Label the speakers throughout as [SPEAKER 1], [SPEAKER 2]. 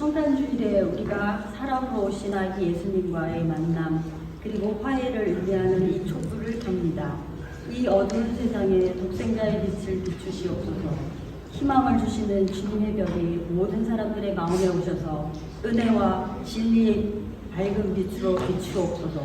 [SPEAKER 1] 성탄주일에 우리가 살아보러 오신 아기 예수님과의 만남, 그리고 화해를 의미하는 이 촛불을 켭니다. 이 어두운 세상에 독생자의 빛을 비추시옵소서. 희망을 주시는 주님의 별이 모든 사람들의 마음에 오셔서 은혜와 진리의 밝은 빛으로 비추옵소서.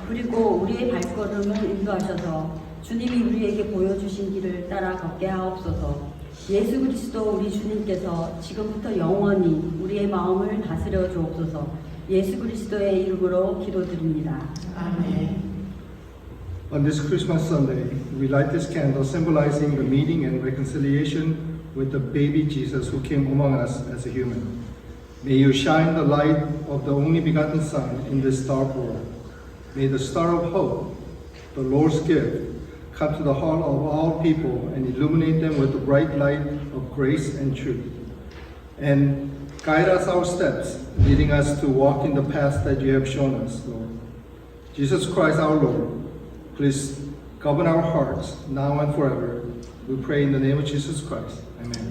[SPEAKER 1] 그리고 우리의 발걸음을 인도하셔서 주님이 우리에게 보여주신 길을 따라 걷게 하옵소서. 예수 그리스도 우리 주님께서 지금부터 영원히 우리의 마음을 다스려 주옵소서. 예수 그리스도의 이름으로 기도드립니다.
[SPEAKER 2] 아멘.
[SPEAKER 3] On this Christmas Sunday, we light this candle symbolizing the meeting and reconciliation with the baby Jesus who came among us as a human. May you shine the light of the only begotten Son in this dark world. May the star of hope, the Lord's gift, come to the heart of all people and illuminate them with the bright light of grace and truth. And guide us our steps, leading us to walk in the path that you have shown us, Lord. Jesus Christ our Lord, please govern our hearts now and forever. We pray in the name of Jesus Christ. Amen.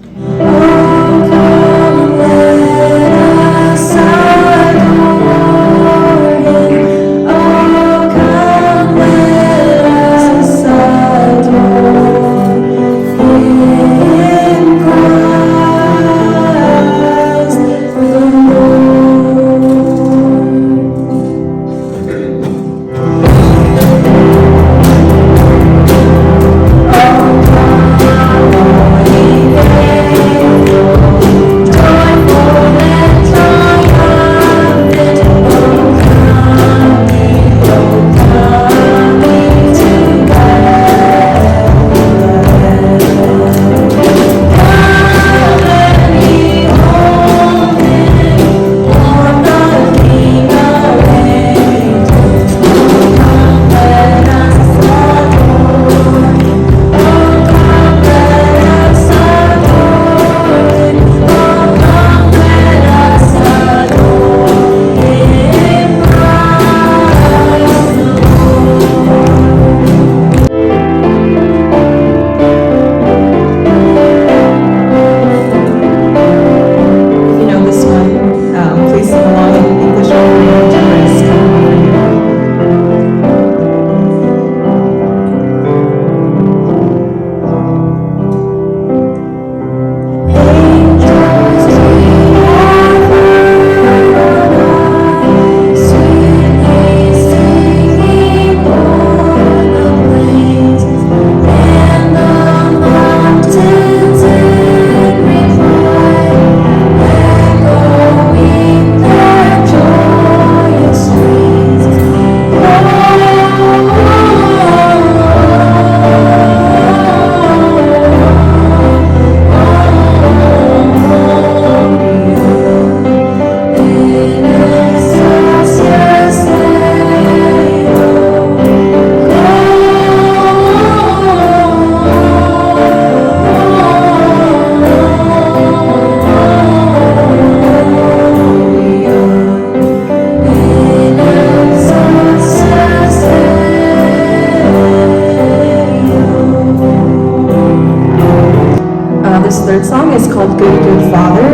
[SPEAKER 2] This third song is called Good, Good Father,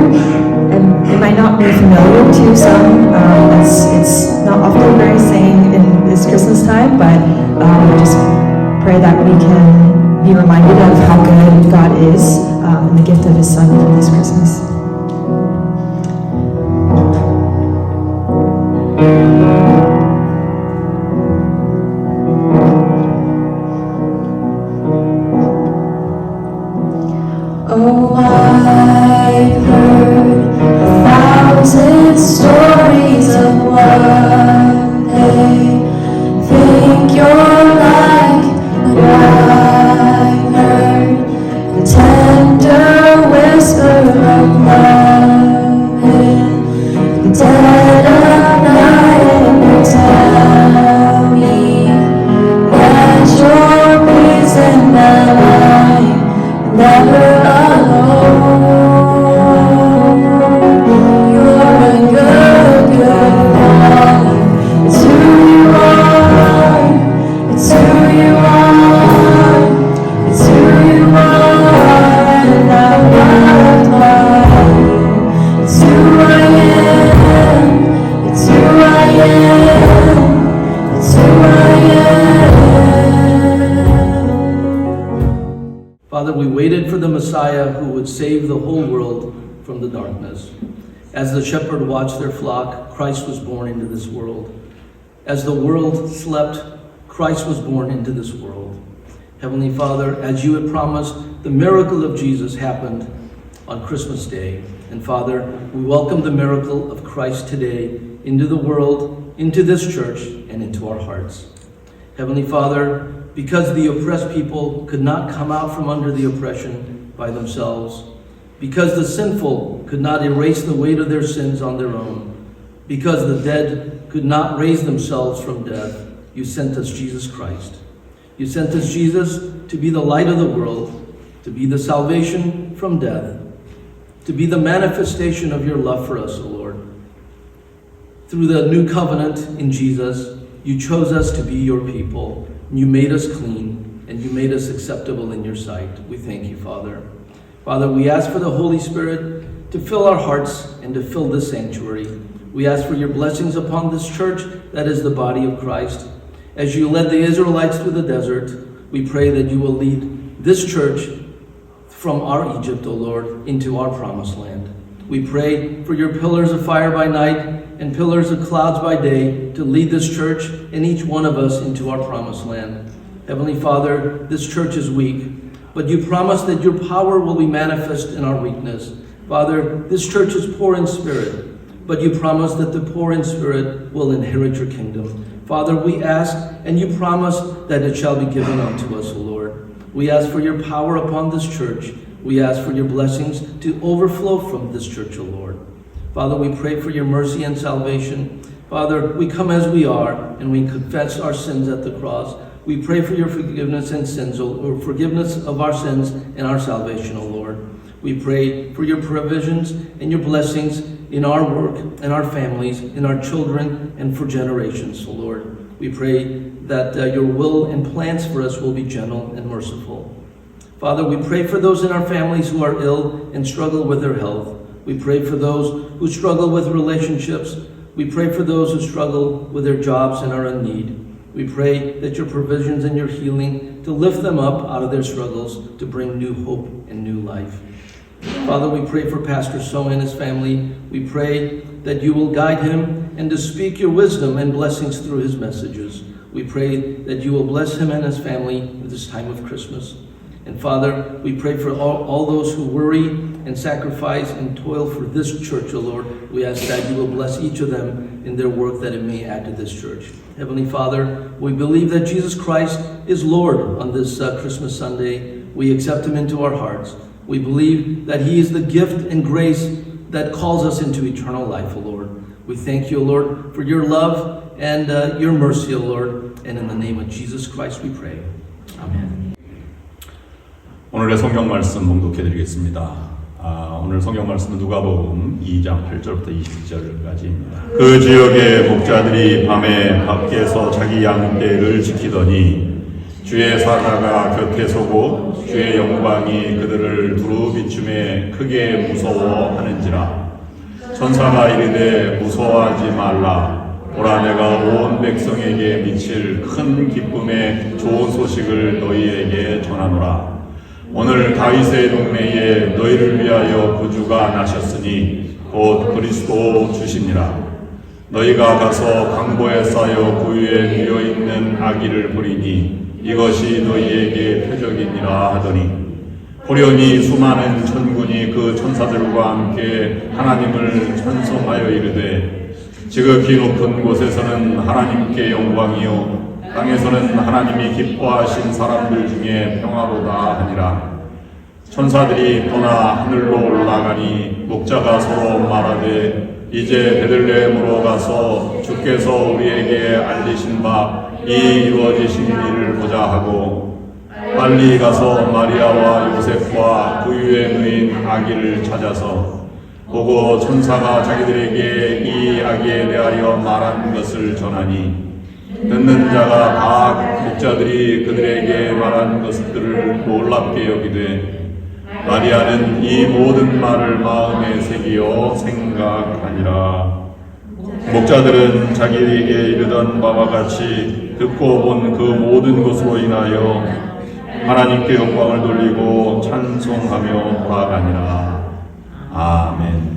[SPEAKER 2] and it might not be familiar to some, as it's not often very sang in this Christmas time, but we just pray that we can be reminded of how good God is and the gift of His Son for this Christmas.
[SPEAKER 4] Oh, I've heard 1,000 stories of what they think you're like, but I've heard the tender whisper of love in the dead of night, and you tell me that you're reason that I'm never It's who you are, and I've loved my
[SPEAKER 5] Messiah who would save the whole world from the darkness. As the shepherd watched their flock, Christ was born into this world. As the world slept, Christ was born into this world. Heavenly Father, as you had promised, the miracle of Jesus happened on Christmas Day. And Father, we welcome the miracle of Christ today into the world, into this church, and into our hearts. Heavenly Father, because the oppressed people could not come out from under the oppression by themselves, because the sinful could not erase the weight of their sins on their own, because the dead could not raise themselves from death, you sent us Jesus Christ. You sent us Jesus to be the light of the world, to be the salvation from death, to be the manifestation of your love for us, O Lord. Through the new covenant in Jesus, you chose us to be your people. You made us clean, and you made us acceptable in your sight. We thank you, Father. Father, we ask for the Holy Spirit to fill our hearts and to fill this sanctuary. We ask for your blessings upon this church that is the body of Christ. As you led the Israelites through the desert, we pray that you will lead this church from our Egypt, O Lord, into our promised land. We pray for your pillars of fire by night and pillars of clouds by day to lead this church and each one of us into our promised land. Heavenly Father, this church is weak, but you promise that your power will be manifest in our weakness. Father, this church is poor in spirit, but you promise that the poor in spirit will inherit your kingdom. Father, we ask, and you promise that it shall be given unto us, O Lord. We ask for your power upon this church. We ask for your blessings to overflow from this church, O Lord. Father, we pray for your mercy and salvation. Father, we come as we are, and we confess our sins at the cross. We pray for your forgiveness and sins, or forgiveness of our sins and our salvation, O Lord. We pray for your provisions and your blessings in our work, in our families, in our children, and for generations, O Lord. We pray that your will and plans for us will be gentle and merciful. Father, we pray for those in our families who are ill and struggle with their health. We pray for those who struggle with relationships. We pray for those who struggle with their jobs and are in need. We pray that your provisions and your healing to lift them up out of their struggles, to bring new hope and new life. Father, we pray for Pastor So and his family. We pray that you will guide him and to speak your wisdom and blessings through his messages. We pray that you will bless him and his family at this time of Christmas. And Father, we pray for all those who worry and sacrifice and toil for this church, O Lord. We ask that you will bless each of them in their work, that it may add to this church. Heavenly Father, we believe that Jesus Christ is Lord on this Christmas Sunday. We accept him into our hearts. We believe that he is the gift and grace that calls us into eternal life, O Lord. We thank you, O Lord, for your love and your mercy, O Lord. And in the name of Jesus Christ we pray. Amen.
[SPEAKER 6] 오늘의 성경 말씀 봉독해 드리겠습니다. 오늘 성경 말씀은 누가복음 2장 8절부터 20절까지입니다. 그 지역의 목자들이 밤에 밖에서 자기 양떼를 지키더니 주의 사자가 곁에 서고 주의 영광이 그들을 두루 비춤에 크게 무서워하는지라. 천사가 이르되 무서워하지 말라. 보라, 내가 온 백성에게 미칠 큰 기쁨의 좋은 소식을 너희에게 전하노라. 오늘 다윗의 동네에 너희를 위하여 구주가 나셨으니 곧 그리스도 주시니라. 너희가 가서 강보에 쌓여 구유에 누워있는 아기를 보리니 이것이 너희에게 표적이니라 하더니, 호련히 수많은 천군이 그 천사들과 함께 하나님을 찬송하여 이르되, 지극히 높은 곳에서는 하나님께 영광이요 땅에서는 하나님이 기뻐하신 사람들 중에 평화로다 하니라. 천사들이 떠나 하늘로 올라가니 목자가 서로 말하되, 이제 베들레헴으로 가서 주께서 우리에게 알리신 바 이 이루어지신 일을 보자 하고, 빨리 가서 마리아와 요셉과 구유에 누인 아기를 찾아서 보고 천사가 자기들에게 이 아기에 대하여 말한 것을 전하니, 듣는 자가 다 목자들이 그들에게 말한 것들을 놀랍게 여기되, 마리아는 이 모든 말을 마음에 새기어 생각하니라. 목자들은 자기에게 이르던 바와 같이 듣고 본 그 모든 것으로 인하여 하나님께 영광을 돌리고 찬송하며 돌아가니라. 아멘.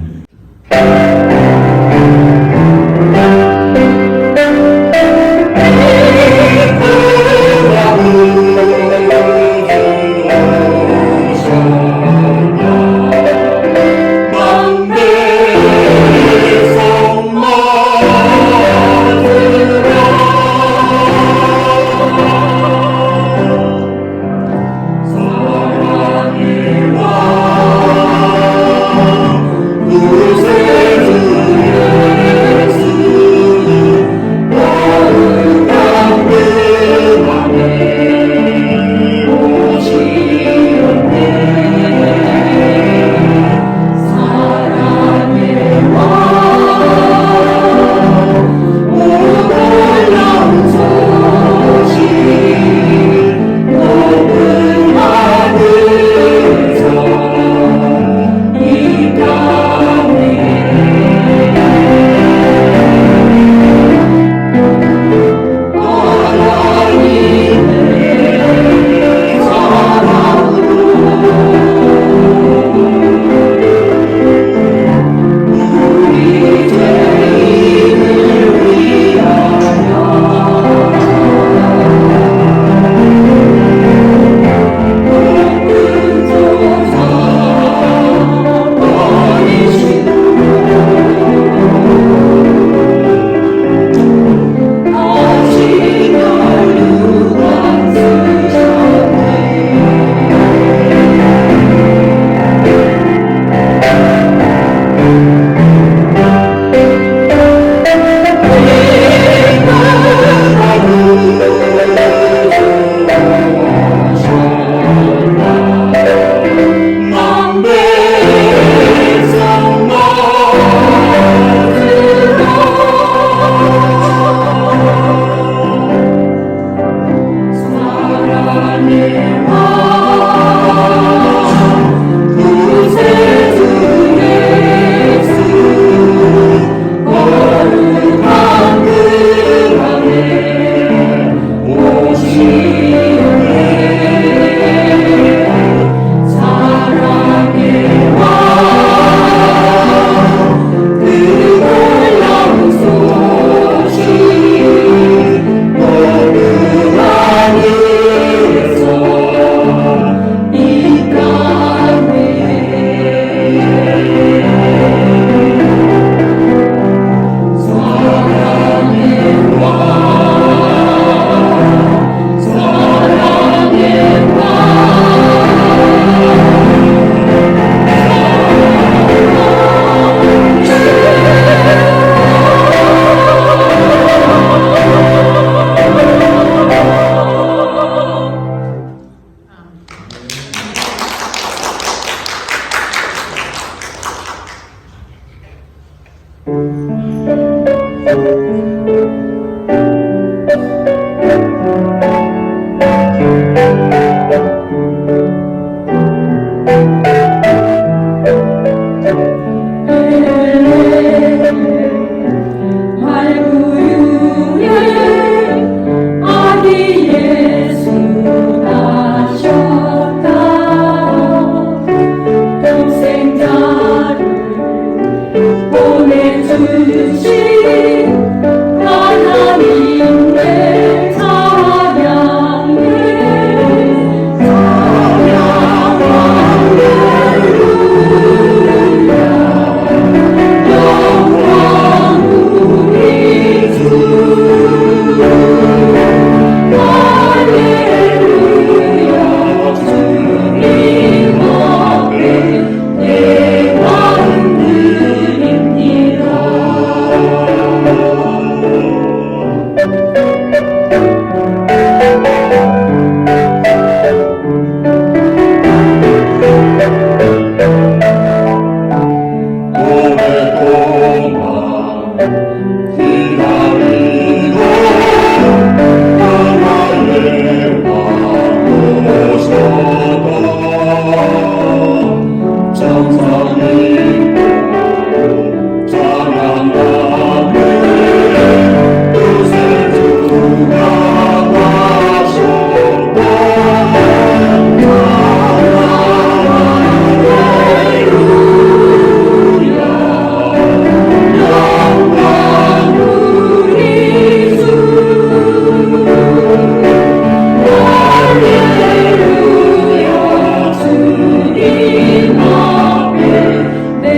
[SPEAKER 4] 보내주신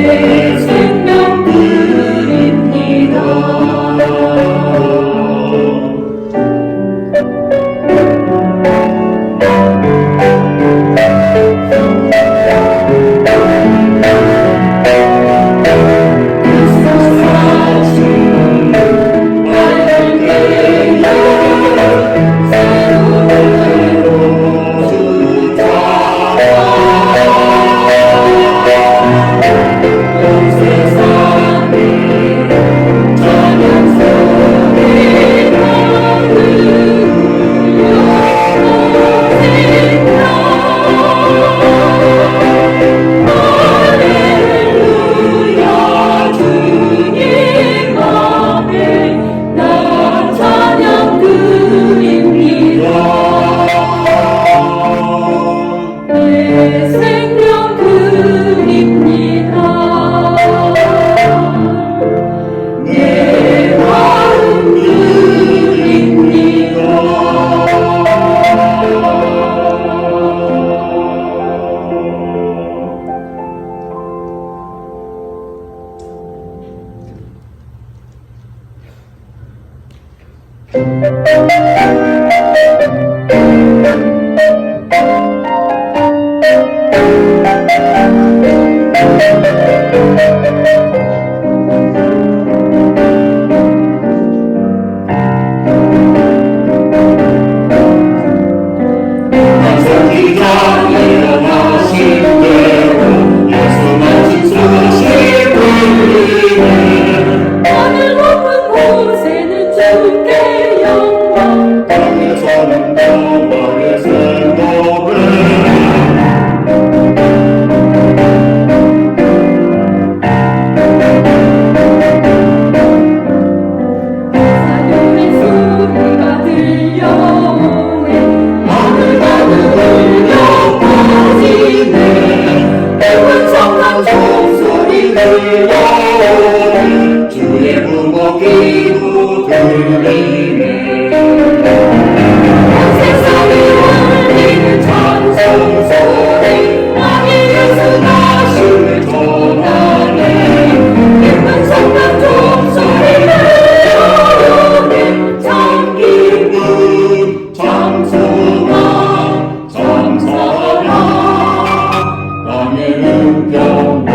[SPEAKER 4] 내 생명 드립니다. 하늘 높은 곳에는 주께 영광,
[SPEAKER 6] 땅에서는 영광의 생도를
[SPEAKER 4] 사령의 소리가 들려오네. 하늘하늘 울려 퍼지네. 깊은 성강 종소리 들려오네. 주의 부모 기도 들리네. 온 세상이 울리는 찬송 소리, 왕의 예수 나심을 전하네. 깊은 성강 종소리 들려오네. 참 기쁨, 참 소망, 참 사랑, 땅에는 평화.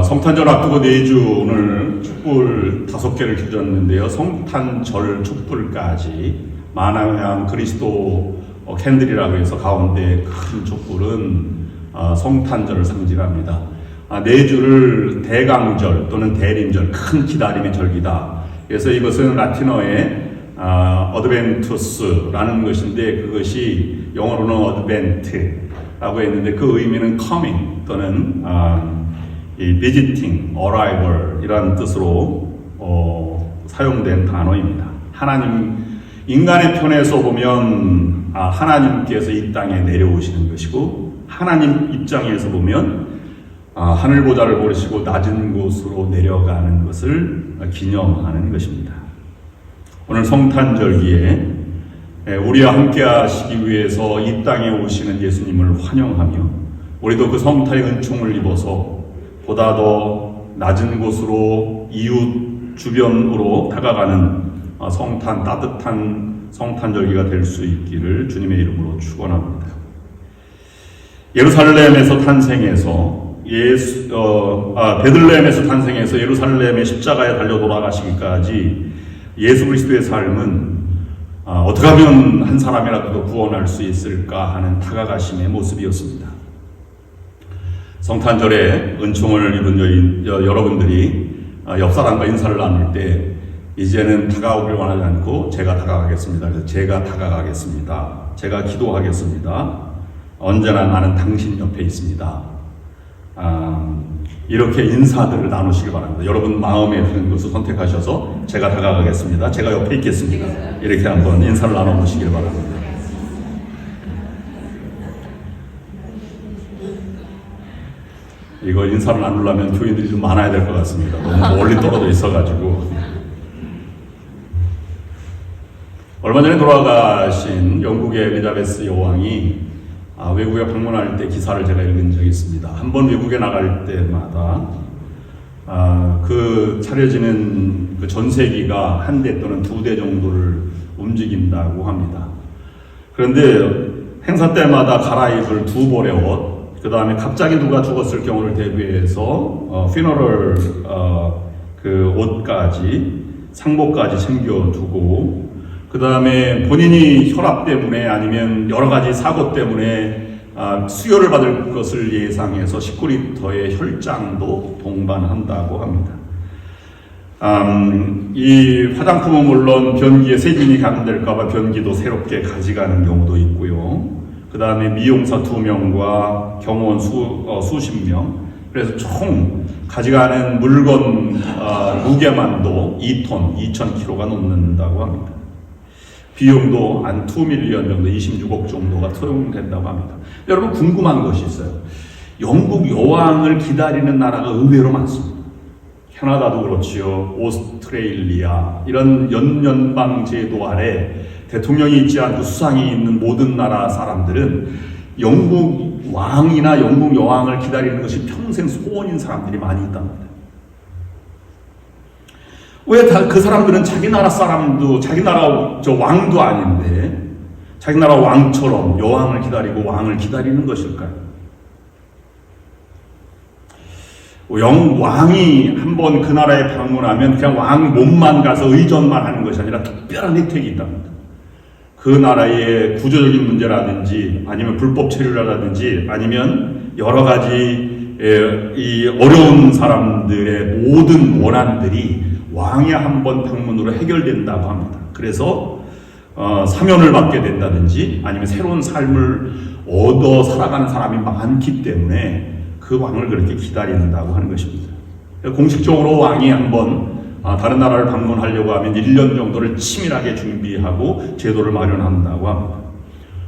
[SPEAKER 6] 성탄절 앞두고 4주 오늘 촛불 5개를 켜졌는데요. 성탄절 촛불까지 만화양 그리스도 캔들이라고 해서 가운데 큰 촛불은 성탄절을 상징합니다. 네 주를 대강절 또는 대림절, 큰 기다림의 절기다. 그래서 이것은 라틴어의 어드벤투스라는 것인데 그것이 영어로는 어드벤트라고 했는데 그 의미는 coming 또는 visiting, arrival 이라는 뜻으로 사용된 단어입니다. 하나님, 인간의 편에서 보면 하나님께서 이 땅에 내려오시는 것이고 하나님 입장에서 보면 하늘보다를 모르시고 낮은 곳으로 내려가는 것을 기념하는 것입니다. 오늘 성탄절기에 우리와 함께 하시기 위해서 이 땅에 오시는 예수님을 환영하며 우리도 그 성탄의 은총을 입어서 보다 더 낮은 곳으로 이웃 주변으로 다가가는 성탄, 따뜻한 성탄절기가 될 수 있기를 주님의 이름으로 축원합니다. 예루살렘에서 탄생해서 베들레헴에서 탄생해서 예루살렘의 십자가에 달려 돌아가시기까지 예수 그리스도의 삶은 어떻게 하면 한 사람이라도 구원할 수 있을까 하는 다가가심의 모습이었습니다. 성탄절에 은총을 입은 여러분들이 옆 사람과 인사를 나눌 때 이제는 다가오길 원하지 않고 제가 다가가겠습니다. 그래서 제가 다가가겠습니다. 제가 기도하겠습니다. 언제나 나는 당신 옆에 있습니다. 이렇게 인사들을 나누시기 바랍니다. 여러분 마음에 드는 것을 선택하셔서 제가 다가가겠습니다. 제가 옆에 있겠습니다. 이렇게 한번 인사를 나눠보시길 바랍니다. 이거 인사를 나누려면 교인들이 좀 많아야 될 것 같습니다. 너무 멀리 떨어져 있어가지고. 얼마 전에 돌아가신 영국의 엘리자베스 여왕이 외국에 방문할 때 기사를 제가 읽은 적이 있습니다. 한 번 외국에 나갈 때마다 그 차려지는 그 전세기가 한 대 또는 두 대 정도를 움직인다고 합니다. 그런데 행사 때마다 갈아입을 두 벌의 옷, 그 다음에 갑자기 누가 죽었을 경우를 대비해서 피너럴 그 옷까지 상복까지 챙겨두고 그 다음에 본인이 혈압 때문에 아니면 여러 가지 사고 때문에 수혈을 받을 것을 예상해서 19리터의 혈장도 동반한다고 합니다. 이 화장품은 물론 변기에 세균이 감될까봐 변기도 새롭게 가져가는 경우도 있고요. 그 다음에 미용사 2명과 경호원 수십 명. 그래서 총 가져가는 물건 무게만도 2톤, 2,000kg가 넘는다고 합니다. 비용도 한 2밀리언 정도, 26억 정도가 소용된다고 합니다. 여러분 궁금한 것이 있어요. 영국 여왕을 기다리는 나라가 의외로 많습니다. 캐나다도 그렇지요. 오스트레일리아 이런 연연방 제도 아래 대통령이 있지 않고 수상이 있는 모든 나라 사람들은 영국 왕이나 영국 여왕을 기다리는 것이 평생 소원인 사람들이 많이 있답니다. 왜 그 사람들은 자기 나라 사람도 자기 나라 왕도 아닌데 자기 나라 왕처럼 여왕을 기다리고 왕을 기다리는 것일까요? 왕이 한번 그 나라에 방문하면 그냥 왕 몸만 가서 의전만 하는 것이 아니라 특별한 혜택이 있답니다. 그 나라의 구조적인 문제라든지 아니면 불법 체류라든지 아니면 여러 가지 이 어려운 사람들의 모든 원한들이 왕의 한번 방문으로 해결된다고 합니다. 그래서 사면을 받게 된다든지 아니면 새로운 삶을 얻어 살아가는 사람이 많기 때문에 그 왕을 그렇게 기다린다고 하는 것입니다. 공식적으로 왕이 한번 다른 나라를 방문하려고 하면 1년 정도를 치밀하게 준비하고 제도를 마련한다고 합니다.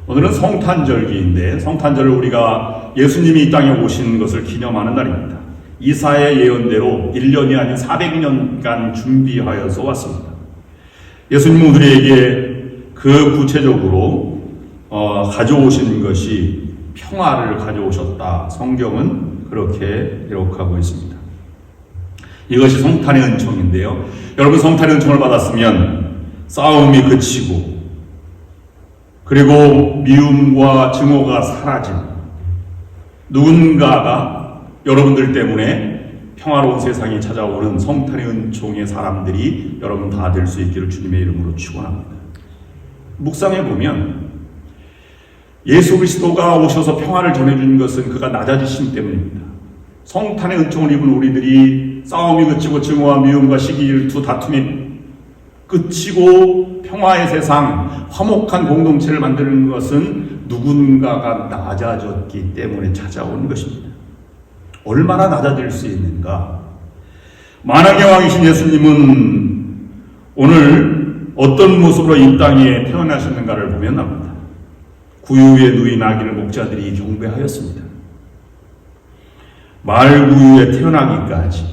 [SPEAKER 6] 오늘은 성탄절기인데 성탄절을 우리가 예수님이 이 땅에 오신 것을 기념하는 날입니다. 이사야의 예언대로 1년이 아닌 400년간 준비하여서 왔습니다. 예수님은 우리에게 그 구체적으로 가져오신 것이 평화를 가져오셨다. 성경은 그렇게 기록하고 있습니다. 이것이 성탄의 은총인데요. 여러분 성탄의 은총을 받았으면 싸움이 그치고 그리고 미움과 증오가 사라진 누군가가 여러분들 때문에 평화로운 세상이 찾아오는 성탄의 은총의 사람들이 여러분 다 될 수 있기를 주님의 이름으로 축원합니다. 묵상해 보면 예수 그리스도가 오셔서 평화를 전해준 것은 그가 낮아지심 때문입니다. 성탄의 은총을 입은 우리들이 싸움이 그치고 증오와 미움과 시기 질투 다툼이 끝이고 평화의 세상, 화목한 공동체를 만드는 것은 누군가가 낮아졌기 때문에 찾아온 것입니다. 얼마나 낮아질 수 있는가? 만왕의 왕이신 예수님은 오늘 어떤 모습으로 이 땅에 태어나셨는가를 보면 압니다. 구유에 누인 아기를 목자들이 경배하였습니다. 말구유에 태어나기까지,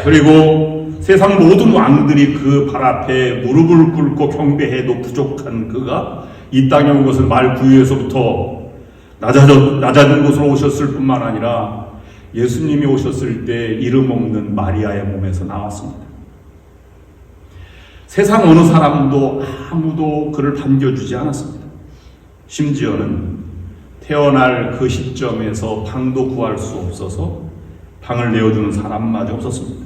[SPEAKER 6] 그리고 세상 모든 왕들이 그 발 앞에 무릎을 꿇고 경배해도 부족한 그가 이 땅에 온 것은 말구유에서부터 낮아진 곳으로 오셨을 뿐만 아니라 예수님이 오셨을 때 이름 없는 마리아의 몸에서 나왔습니다. 세상 어느 사람도 아무도 그를 반겨주지 않았습니다. 심지어는 태어날 그 시점에서 방도 구할 수 없어서 방을 내어주는 사람마저 없었습니다.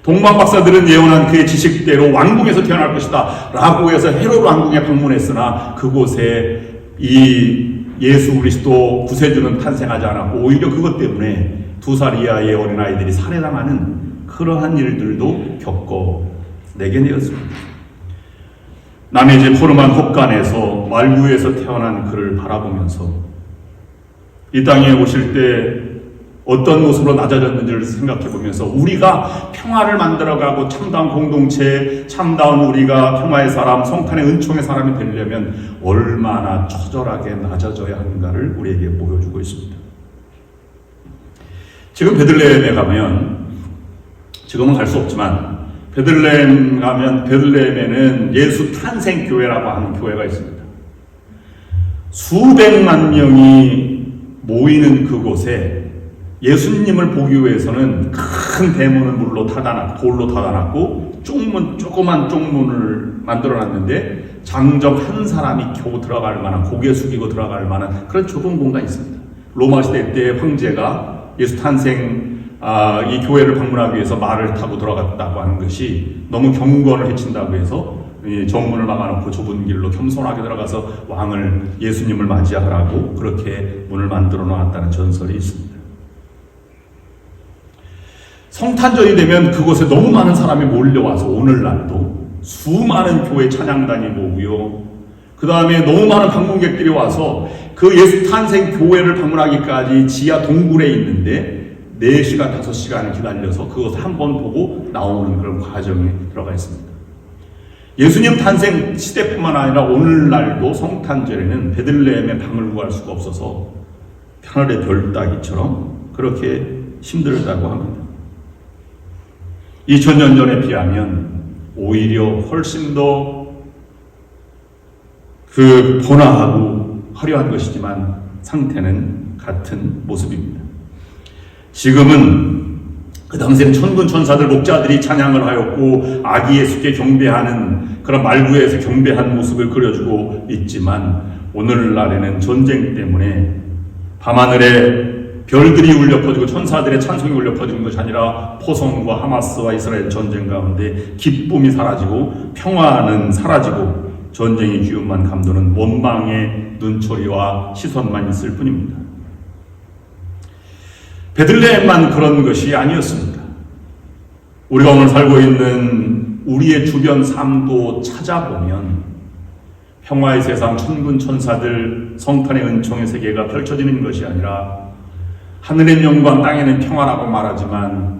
[SPEAKER 6] 동방박사들은 예언한 그의 지식대로 왕궁에서 태어날 것이다 라고 해서 헤롯 왕궁에 방문했으나 그곳에 이 예수 그리스도 구세주는 탄생하지 않았고 오히려 그것 때문에 2살 이하의 어린아이들이 살해당하는 그러한 일들도 겪어내게 되었습니다. 남의 집 호르만 혹간에서 말구에서 태어난 그를 바라보면서 이 땅에 오실 때 어떤 모습으로 낮아졌는지를 생각해보면서 우리가 평화를 만들어가고 참다운 공동체, 참다운 우리가 평화의 사람, 성탄의 은총의 사람이 되려면 얼마나 처절하게 낮아져야 하는가를 우리에게 보여주고 있습니다. 지금 베들레헴에 가면, 지금은 갈 수 없지만 베들레헴 가면 베들레헴에는 예수 탄생교회라고 하는 교회가 있습니다. 수백만 명이 모이는 그곳에 예수님을 보기 위해서는 큰 대문을 돌로 닫아놨고 조그만 쪽문을 만들어놨는데 장정 한 사람이 겨우 들어갈 만한, 고개 숙이고 들어갈 만한 그런 좁은 공간이 있습니다. 로마 시대 때 황제가 예수 탄생 이 교회를 방문하기 위해서 말을 타고 들어갔다고 하는 것이 너무 경건을 해친다고 해서 정문을 막아놓고 좁은 길로 겸손하게 들어가서 왕을, 예수님을 맞이하라고 그렇게 문을 만들어 놓았다는 전설이 있습니다. 성탄절이 되면 그곳에 너무 많은 사람이 몰려와서 오늘날도 수많은 교회 찬양단이 모으고요. 그 다음에 너무 많은 방문객들이 와서 그 예수 탄생 교회를 방문하기까지 지하 동굴에 있는데 4시간, 5시간을 기다려서 그것을 한번 보고 나오는 그런 과정에 들어가 있습니다. 예수님 탄생 시대뿐만 아니라 오늘날도 성탄절에는 베들레헴에 방을 구할 수가 없어서 하늘의 별 따기처럼 그렇게 힘들다고 합니다. 2000년 전에 비하면 오히려 훨씬 더 번화하고 화려한 것이지만 상태는 같은 모습입니다. 지금은 그 당시에는 천군 천사들 목자들이 찬양을 하였고 아기 예수께 경배하는 그런 말구에서 경배한 모습을 그려주고 있지만 오늘날에는 전쟁 때문에 밤하늘에 별들이 울려 퍼지고 천사들의 찬송이 울려 퍼지는 것이 아니라 포성과 하마스와 이스라엘 전쟁 가운데 기쁨이 사라지고 평화는 사라지고 전쟁의 기운만 감도는 원망의 눈초리와 시선만 있을 뿐입니다. 베들레헴만 그런 것이 아니었습니다. 우리가 오늘 살고 있는 우리의 주변 삶도 찾아보면 평화의 세상, 천군 천사들, 성탄의 은총의 세계가 펼쳐지는 것이 아니라 하늘의 영광, 땅에는 평화라고 말하지만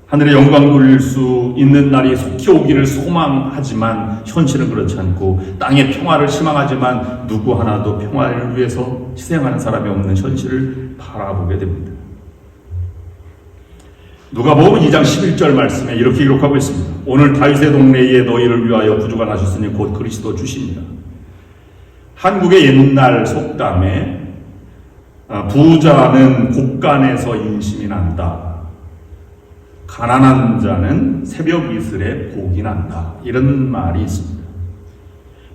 [SPEAKER 6] 하늘의 영광 돌릴 수 있는 날이 속히 오기를 소망하지만 현실은 그렇지 않고 땅의 평화를 희망하지만 누구 하나도 평화를 위해서 희생하는 사람이 없는 현실을 바라보게 됩니다. 누가복음 2장 11절 말씀에 이렇게 기록하고 있습니다. 오늘 다윗의 동네에 너희를 위하여 구주가 나셨으니 곧 그리스도 주시니라. 한국의 옛날 속담에 부자는 곳간에서 인심이 난다. 가난한 자는 새벽 이슬에 복이 난다. 이런 말이 있습니다.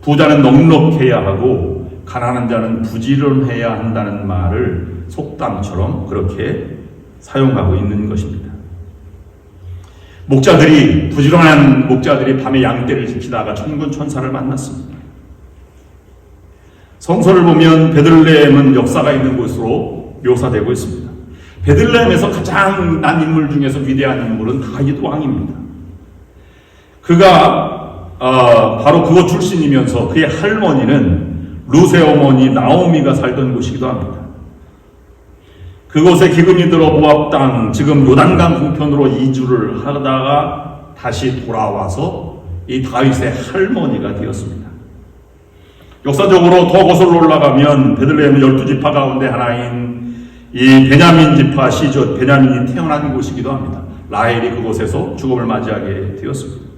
[SPEAKER 6] 부자는 넉넉해야 하고 가난한 자는 부지런해야 한다는 말을 속담처럼 그렇게 사용하고 있는 것입니다. 부지런한 목자들이 밤에 양떼를 지키다가 천군 천사를 만났습니다. 성서를 보면 베들레헴은 역사가 있는 곳으로 묘사되고 있습니다. 베들레헴에서 가장 난 인물 중에서 위대한 인물은 다윗 왕입니다. 그가 바로 그곳 출신이면서 그의 할머니는 룻의 어머니 나오미가 살던 곳이기도 합니다. 그곳에 기근이 들어 모압 땅, 지금 요단강 동편으로 이주를 하다가 다시 돌아와서 이 다윗의 할머니가 되었습니다. 역사적으로 더 거슬러 올라가면 베들레헴은 12지파 가운데 하나인 이 베냐민 지파 시젓 베냐민이 태어난 곳이기도 합니다. 라헬이 그곳에서 죽음을 맞이하게 되었습니다.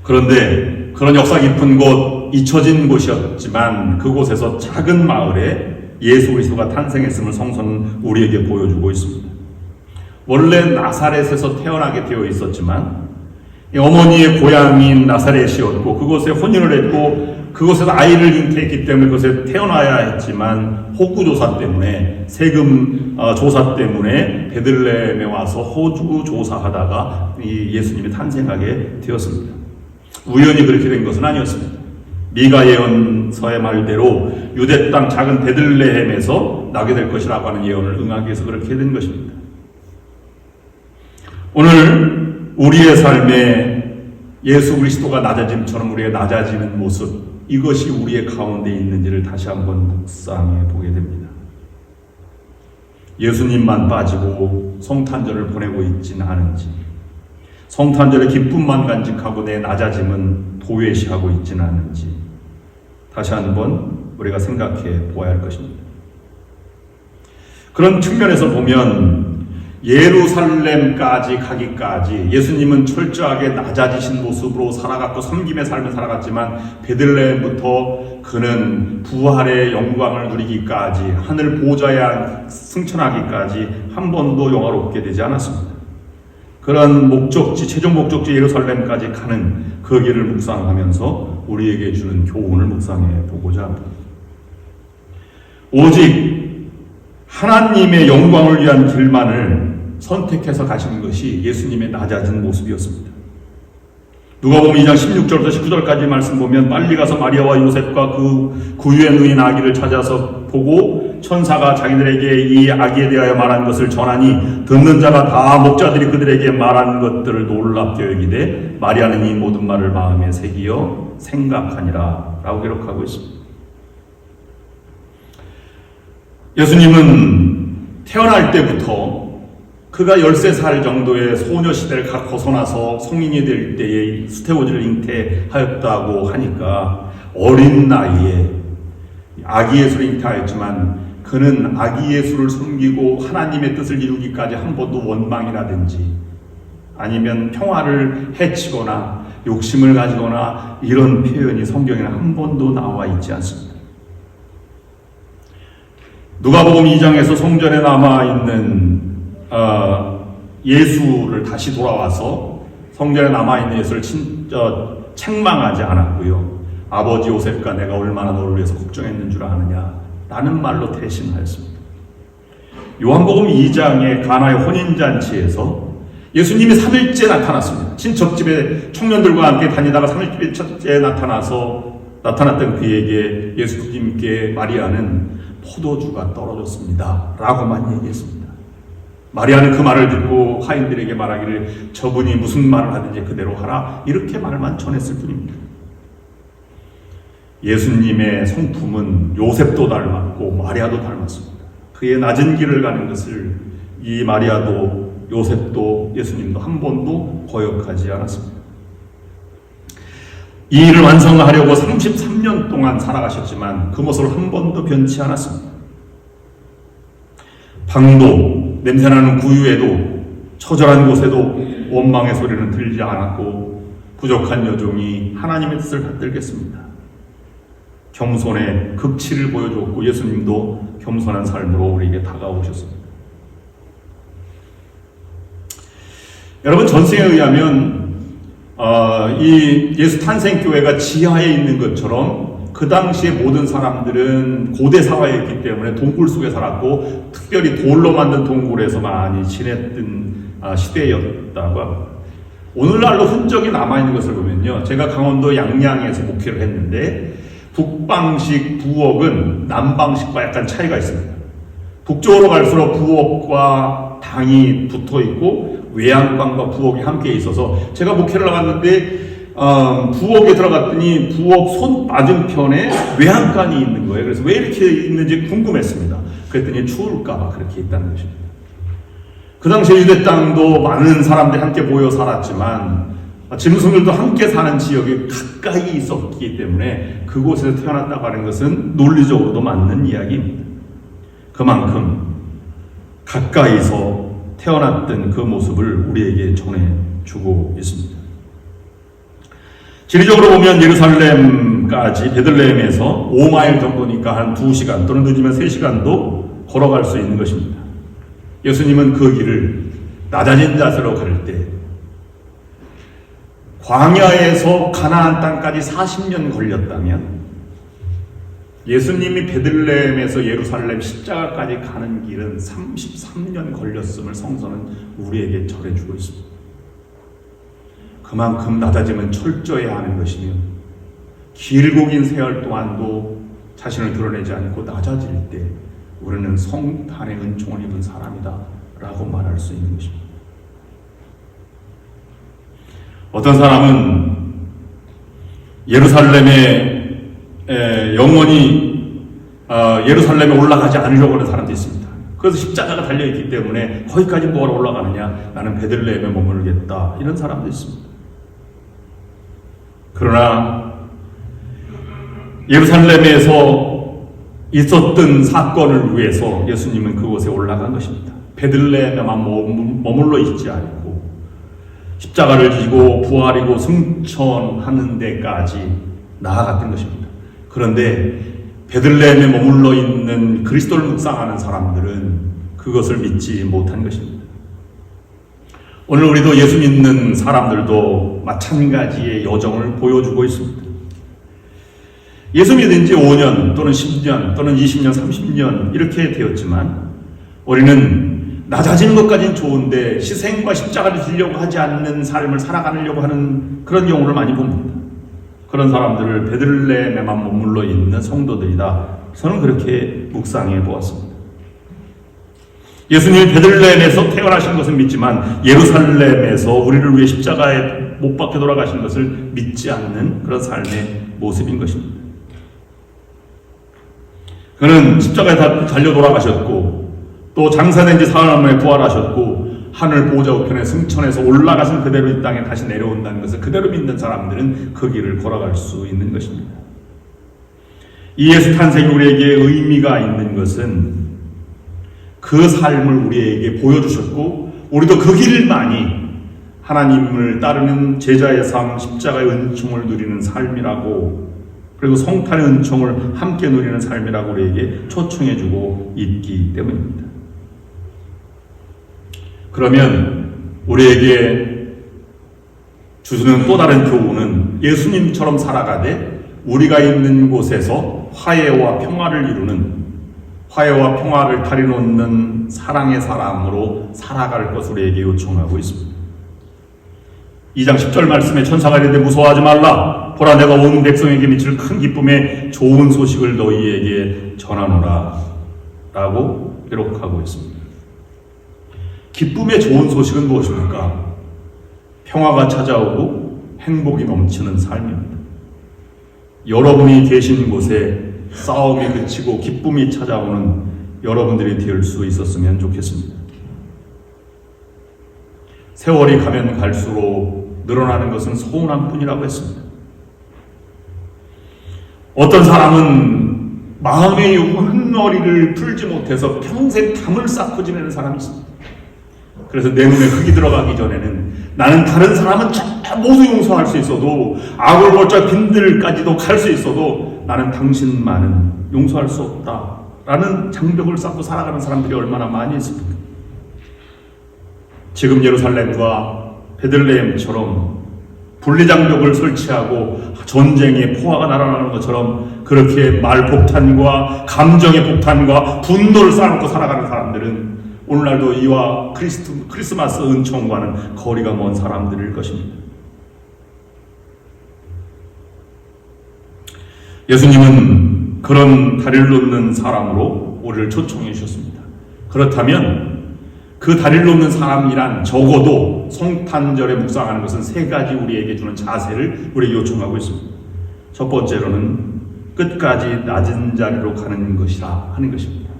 [SPEAKER 6] 그런데 그런 역사 깊은 곳, 잊혀진 곳이었지만 그곳에서 작은 마을에 예수 그리스도가 탄생했음을 성서는 우리에게 보여주고 있습니다. 원래 나사렛에서 태어나게 되어 있었지만 어머니의 고향인 나사렛이었고 그곳에 혼인을 했고 그곳에서 아이를 잉태했기 때문에 그곳에 태어나야 했지만 호구조사 때문에 세금 조사 때문에 베들레헴에 와서 호주 조사하다가 이 예수님이 탄생하게 되었습니다. 우연히 그렇게 된 것은 아니었습니다. 미가 예언서의 말대로 유대 땅 작은 베들레헴에서 나게 될 것이라고 하는 예언을 응하기 위해서 그렇게 된 것입니다. 오늘 우리의 삶에 예수 그리스도가 낮아짐처럼 우리의 낮아지는 모습, 이것이 우리의 가운데 있는지를 다시 한번 묵상해 보게 됩니다. 예수님만 빠지고 성탄절을 보내고 있지는 않은지, 성탄절의 기쁨만 간직하고 내 낮아짐은 도외시하고 있지는 않은지 다시 한번 우리가 생각해 보아야 할 것입니다. 그런 측면에서 보면 예루살렘까지 가기까지 예수님은 철저하게 낮아지신 모습으로 살아갔고 섬김의 삶을 살아갔지만 베들레헴부터 그는 부활의 영광을 누리기까지 하늘 보좌에 승천하기까지 한 번도 영화롭게 되지 않았습니다. 그런 목적지, 최종 목적지 예루살렘까지 가는 그 길을 묵상하면서 우리에게 주는 교훈을 묵상해 보고자 합니다. 오직 하나님의 영광을 위한 길만을 선택해서 가시는 것이 예수님의 낮아진 모습이었습니다. 누가복음 2장 16절부터 19절까지 말씀 보면 빨리 가서 마리아와 요셉과 그 구유에 누인 아기를 찾아서 보고 천사가 자기들에게 이 아기에 대하여 말한 것을 전하니 듣는 자가 다 목자들이 그들에게 말한 것들을 놀랍게 여기되 마리아는 이 모든 말을 마음에 새기어 생각하니라 라고 기록하고 있습니다. 예수님은 태어날 때부터 그가 13살 정도의 소녀시대를 벗어나서 성인이 될 때에 수태고지를 잉태하였다고 하니까 어린 나이에 아기 예수를 잉태하였지만 그는 아기 예수를 섬기고 하나님의 뜻을 이루기까지 한 번도 원망이라든지 아니면 평화를 해치거나 욕심을 가지거나 이런 표현이 성경에는 한 번도 나와 있지 않습니다. 누가복음 2장에서 성전에 남아있는 예수를 다시 돌아와서 성전에 남아있는 예수를 책망하지 않았고요. 아버지 요셉과 내가 얼마나 너를 위해서 걱정했는 줄 아느냐 라는 말로 대신하였습니다. 요한복음 2장의 가나의 혼인잔치에서 예수님이 3일째 나타났습니다. 친척집에 청년들과 함께 다니다가 3일째 나타났던 그에게 예수님께 마리아는 포도주가 떨어졌습니다 라고만 얘기했습니다. 마리아는 그 말을 듣고 하인들에게 말하기를 저분이 무슨 말을 하든지 그대로 하라 이렇게 말만 전했을 뿐입니다. 예수님의 성품은 요셉도 닮았고 마리아도 닮았습니다. 그의 낮은 길을 가는 것을 이 마리아도 요셉도 예수님도 한 번도 거역하지 않았습니다. 이 일을 완성하려고 33년 동안 살아가셨지만 그 모습을 한 번도 변치 않았습니다. 방도 냄새나는 구유에도 처절한 곳에도 원망의 소리는 들리지 않았고 부족한 여종이 하나님의 뜻을 받들겠습니다. 겸손의 극치를 보여주었고 예수님도 겸손한 삶으로 우리에게 다가오셨습니다. 여러분 전승에 의하면 이 예수 탄생교회가 지하에 있는 것처럼 그 당시에 모든 사람들은 고대 사회였기 때문에 동굴 속에 살았고 특별히 돌로 만든 동굴에서 많이 지냈던 시대였다고 합니다. 오늘날로 흔적이 남아있는 것을 보면요. 제가 강원도 양양에서 목회를 했는데 북방식 부엌은 남방식과 약간 차이가 있습니다. 북쪽으로 갈수록 부엌과 방이 붙어 있고 외양간과 부엌이 함께 있어서 제가 목회를 나갔는데 부엌에 들어갔더니 부엌 손 맞은편에 외양간이 있는 거예요. 그래서 왜 이렇게 있는지 궁금했습니다. 그랬더니 추울까봐 그렇게 있다는 것입니다. 그 당시에 유대 땅도 많은 사람들이 함께 모여 살았지만 짐승들도 함께 사는 지역이 가까이 있었기 때문에 그곳에서 태어났다고 하는 것은 논리적으로도 맞는 이야기입니다. 그만큼 가까이서 태어났던 그 모습을 우리에게 전해주고 있습니다. 지리적으로 보면 예루살렘까지 베들레헴에서 5마일 정도니까 한 2시간 또는 늦으면 3시간도 걸어갈 수 있는 것입니다. 예수님은 그 길을 낮아진 자세로 갈 때 광야에서 가나안 땅까지 40년 걸렸다면 예수님이 베들레헴에서 예루살렘 십자가까지 가는 길은 33년 걸렸음을 성서는 우리에게 전해주고 있습니다. 그만큼 낮아짐은 철저해야 하는 것이며 길고 긴 세월 동안도 자신을 드러내지 않고 낮아질 때 우리는 성탄의 은총을 입은 사람이다 라고 말할 수 있는 것입니다. 어떤 사람은 예루살렘에 영원히 예루살렘에 올라가지 않으려고 하는 사람도 있습니다. 그래서 십자가가 달려있기 때문에 거기까지 뭐하러 올라가느냐, 나는 베들레헴에 머물겠다, 이런 사람도 있습니다. 그러나 예루살렘에서 있었던 사건을 위해서 예수님은 그곳에 올라간 것입니다. 베들레헴에만 머물러 있지 않고 십자가를 지고 부활이고 승천하는 데까지 나아갔던 것입니다. 그런데 베들레헴에 머물러 있는 그리스도를 묵상하는 사람들은 그것을 믿지 못한 것입니다. 오늘 우리도 예수 믿는 사람들도 마찬가지의 여정을 보여주고 있습니다. 예수 믿은 지 5년 또는 10년 또는 20년 30년 이렇게 되었지만 우리는 낮아지는 것까지는 좋은데 희생과 십자가를 지려고 하지 않는 삶을 살아가려고 하는 그런 경우를 많이 봅니다. 그런 사람들을 베들레헴에만 머물러 있는 성도들이다. 저는 그렇게 묵상해 보았습니다. 예수님이 베들레헴에서 태어나신 것은 믿지만 예루살렘에서 우리를 위해 십자가에 못 박혀 돌아가신 것을 믿지 않는 그런 삶의 모습인 것입니다. 그는 십자가에 달려 돌아가셨고 또 장사된 지 사흘 만에 부활하셨고 하늘 보좌 우편에 승천해서 올라가신 그대로 이 땅에 다시 내려온다는 것을 그대로 믿는 사람들은 그 길을 걸어갈 수 있는 것입니다. 이 예수 탄생이 우리에게 의미가 있는 것은 그 삶을 우리에게 보여주셨고 우리도 그 길만이 하나님을 따르는 제자의 삶, 십자가의 은총을 누리는 삶이라고, 그리고 성탄의 은총을 함께 누리는 삶이라고 우리에게 초청해주고 있기 때문입니다. 그러면 우리에게 주시는 또 다른 교훈은 예수님처럼 살아가되 우리가 있는 곳에서 화해와 평화를 이루는, 화해와 평화를 다리놓는 사랑의 사람으로 살아갈 것을 우리에게 요청하고 있습니다. 2장 10절 말씀에 천사가 이르되 무서워하지 말라. 보라 내가 온 백성에게 미칠 큰 기쁨의 좋은 소식을 너희에게 전하노라 라고 기록하고 있습니다. 기쁨의 좋은 소식은 무엇입니까? 평화가 찾아오고 행복이 넘치는 삶입니다. 여러분이 계신 곳에 싸움이 그치고 기쁨이 찾아오는 여러분들이 될 수 있었으면 좋겠습니다. 세월이 가면 갈수록 늘어나는 것은 서운함 뿐이라고 했습니다. 어떤 사람은 마음의 흙머리를 풀지 못해서 평생 담을 쌓고 지내는 사람이 있습니다. 그래서 내 눈에 흙이 들어가기 전에는 나는 다른 사람은 모두 용서할 수 있어도 아골골짝 빈들까지도 갈 수 있어도 나는 당신만은 용서할 수 없다 라는 장벽을 쌓고 살아가는 사람들이 얼마나 많이 있습니까? 지금 예루살렘과 베들레헴처럼 분리장벽을 설치하고 전쟁의 포화가 날아가는 것처럼 그렇게 말폭탄과 감정의 폭탄과 분노를 쌓아놓고 살아가는 사람들은 오늘날도 이와 크리스마스 은총과는 거리가 먼 사람들일 것입니다. 예수님은 그런 다리를 놓는 사람으로 우리를 초청해 주셨습니다. 그렇다면 그 다리를 놓는 사람이란 적어도 성탄절에 묵상하는 것은 세 가지 우리에게 주는 자세를 우리에게 요청하고 있습니다. 첫 번째로는 끝까지 낮은 자리로 가는 것이라 하는 것입니다.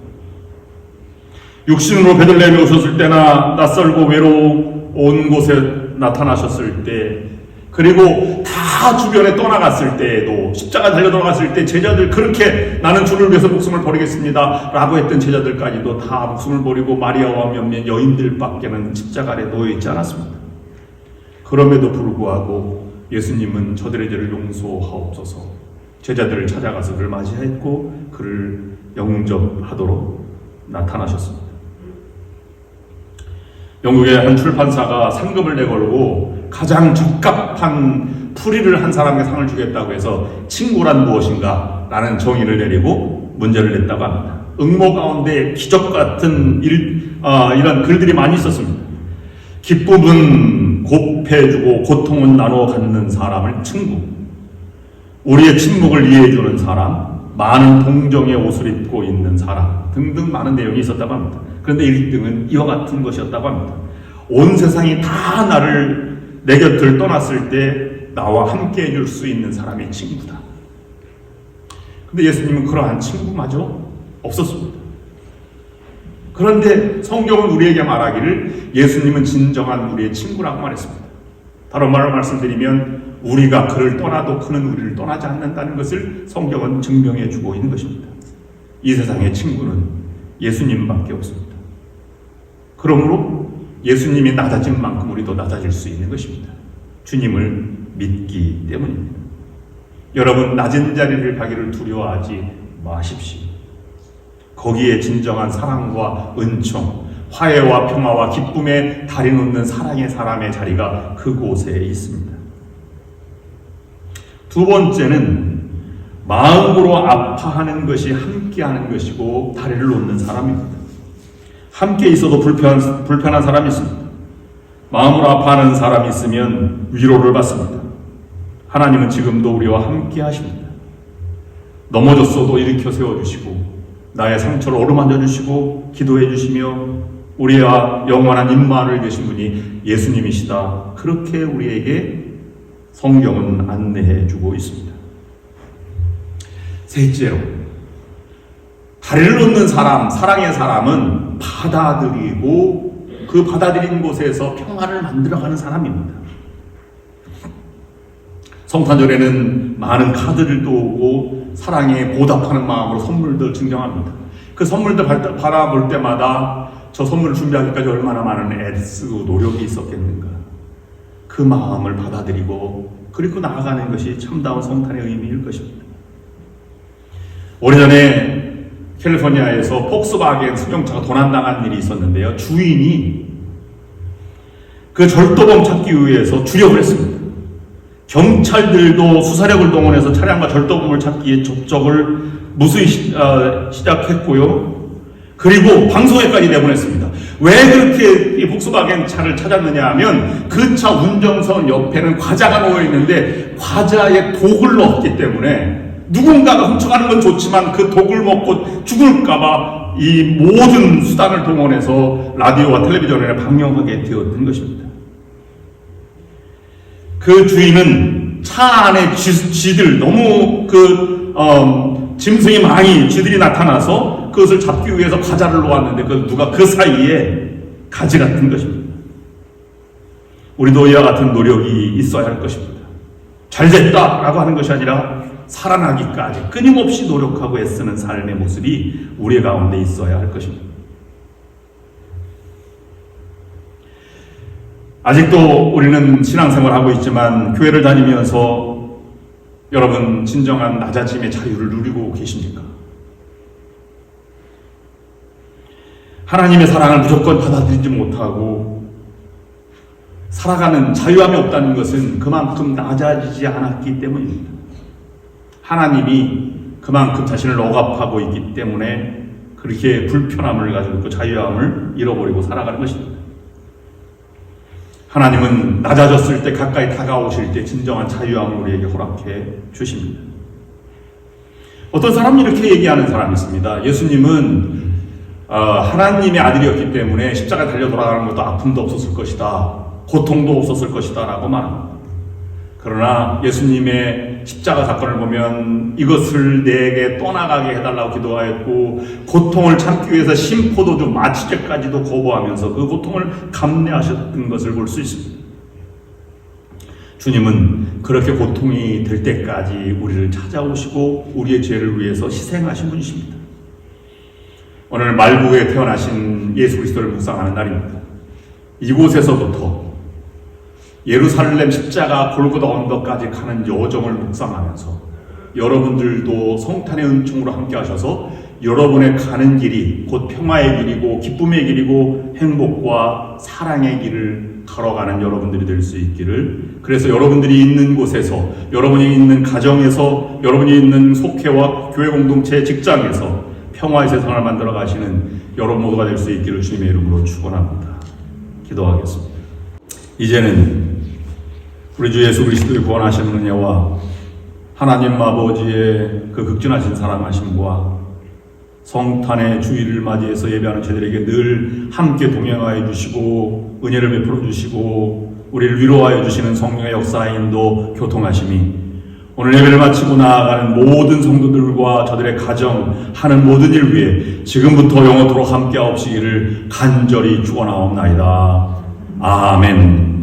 [SPEAKER 6] 육신으로 베들레헴에 오셨을 때나 낯설고 외로운 곳에 나타나셨을 때, 그리고 다 주변에 떠나갔을 때에도, 십자가 달려 돌아갔을 때 제자들 그렇게 나는 주를 위해서 목숨을 버리겠습니다 라고 했던 제자들까지도 다 목숨을 버리고 마리아와 몇몇 여인들밖에는 십자가 아래 놓여있지 않았습니다. 그럼에도 불구하고 예수님은 저들의 죄를 용서하옵소서 제자들을 찾아가서 그를 맞이했고 그를 영접하도록 나타나셨습니다. 영국의 한 출판사가 상금을 내걸고 가장 적합한 풀이를 한 사람에게 상을 주겠다고 해서 친구란 무엇인가 라는 정의를 내리고 문제를 냈다고 합니다. 응모 가운데 기적 같은 이런 글들이 많이 있었습니다. 기쁨은 곱해주고 고통은 나눠 갖는 사람을 친구, 우리의 침묵을 이해해주는 사람, 많은 동정의 옷을 입고 있는 사람 등등 많은 내용이 있었다고 합니다. 그런데 1등은 이와 같은 것이었다고 합니다. 온 세상이 다 내 곁을 떠났을 때 나와 함께 해줄 수 있는 사람이 친구다. 근데 예수님은 그러한 친구마저 없었습니다. 그런데 성경은 우리에게 말하기를 예수님은 진정한 우리의 친구라고 말했습니다. 다른 말로 말씀드리면 우리가 그를 떠나도 그는 우리를 떠나지 않는다는 것을 성경은 증명해 주고 있는 것입니다. 이 세상의 친구는 예수님밖에 없습니다. 그러므로 예수님이 낮아진 만큼 우리도 낮아질 수 있는 것입니다. 주님을 믿기 때문입니다. 여러분, 낮은 자리를 가기를 두려워하지 마십시오. 거기에 진정한 사랑과 은총, 화해와 평화와 기쁨에 다리 놓는 사랑의 사람의 자리가 그곳에 있습니다. 두 번째는 마음으로 아파하는 것이 함께하는 것이고 다리를 놓는 사람입니다. 함께 있어도 불편한 사람이 있습니다. 마음으로 아파하는 사람이 있으면 위로를 받습니다. 하나님은 지금도 우리와 함께 하십니다. 넘어졌어도 일으켜 세워주시고 나의 상처를 어루만져 주시고 기도해 주시며 우리와 영원한 임마누엘 되신 분이 예수님이시다. 그렇게 우리에게 성경은 안내해 주고 있습니다. 셋째로, 다리를 놓는 사람, 사랑의 사람은 받아들이고 그 받아들인 곳에서 평화를 만들어가는 사람입니다. 성탄절에는 많은 카드들도 오고 사랑에 보답하는 마음으로 선물들 증정합니다. 그 선물들 바라볼 때마다 저 선물을 준비하기까지 얼마나 많은 애쓰고 노력이 있었겠는가. 그 마음을 받아들이고 그리고 나아가는 것이 참다운 성탄의 의미일 것입니다. 오래전에 캘리포니아에서 폭스바겐 승용차가 도난당한 일이 있었는데요. 주인이 그 절도범 찾기 위해서 주력을 했습니다. 경찰들도 수사력을 동원해서 차량과 절도범을 찾기 위해 접촉을 무수히 시작했고요. 그리고 방송에까지 내보냈습니다. 왜 그렇게 이 폭스바겐 차를 찾았느냐 하면 그 차 운전석 옆에는 과자가 놓여 있는데 과자에 독을 넣었기 때문에 누군가가 훔쳐가는 건 좋지만 그 독을 먹고 죽을까봐 이 모든 수단을 동원해서 라디오와 텔레비전에 방영하게 되었던 것입니다. 그 주인은 차 안에 쥐들 너무 짐승이 많이 쥐들이 나타나서 그것을 잡기 위해서 과자를 놓았는데 누가 그 사이에 가지 같은 것입니다. 우리도 이와 같은 노력이 있어야 할 것입니다. 잘됐다라고 하는 것이 아니라 살아나기까지 끊임없이 노력하고 애쓰는 삶의 모습이 우리 가운데 있어야 할 것입니다. 아직도 우리는 신앙생활을 하고 있지만 교회를 다니면서 여러분 진정한 낮아짐의 자유를 누리고 계십니까? 하나님의 사랑을 무조건 받아들이지 못하고 살아가는 자유함이 없다는 것은 그만큼 낮아지지 않았기 때문입니다. 하나님이 그만큼 자신을 억압하고 있기 때문에 그렇게 불편함을 가지고 있고 자유함을 잃어버리고 살아가는 것입니다. 하나님은 낮아졌을 때 가까이 다가오실 때 진정한 자유함을 우리에게 허락해 주십니다. 어떤 사람이 이렇게 얘기하는 사람이 있습니다. 예수님은 하나님의 아들이었기 때문에 십자가 달려 돌아가는 것도 아픔도 없었을 것이다. 고통도 없었을 것이다 라고 말합니다. 그러나 예수님의 십자가 사건을 보면 이것을 내게 떠나가게 해달라고 기도하였고 고통을 참기 위해서 심포도주 마취제까지도 거부하면서 그 고통을 감내하셨던 것을 볼 수 있습니다. 주님은 그렇게 고통이 될 때까지 우리를 찾아오시고 우리의 죄를 위해서 희생하신 분이십니다. 오늘 말구에 태어나신 예수 그리스도를 묵상하는 날입니다. 이곳에서부터 예루살렘 십자가 골고다 언덕까지 가는 여정을 묵상하면서 여러분들도 성탄의 은총으로 함께 하셔서 여러분의 가는 길이 곧 평화의 길이고 기쁨의 길이고 행복과 사랑의 길을 걸어가는 여러분들이 될 수 있기를, 그래서 여러분들이 있는 곳에서, 여러분이 있는 가정에서, 여러분이 있는 속회와 교회 공동체, 직장에서 평화의 세상을 만들어 가시는 여러분 모두가 될 수 있기를 주님의 이름으로 축원합니다. 기도하겠습니다. 이제는 우리 주 예수 그리스도의 구원하신 은혜와 하나님 아버지의 그 극진하신 사랑하심과 성탄의 주일을 맞이해서 예배하는 저희들에게 늘 함께 동행하여 주시고 은혜를 베풀어 주시고 우리를 위로하여 주시는 성령의 역사의 인도 교통하심이 오늘 예배를 마치고 나아가는 모든 성도들과 저들의 가정 하는 모든 일 위해 지금부터 영원토록 함께하옵시기를 간절히 축원하옵나이다. 아멘.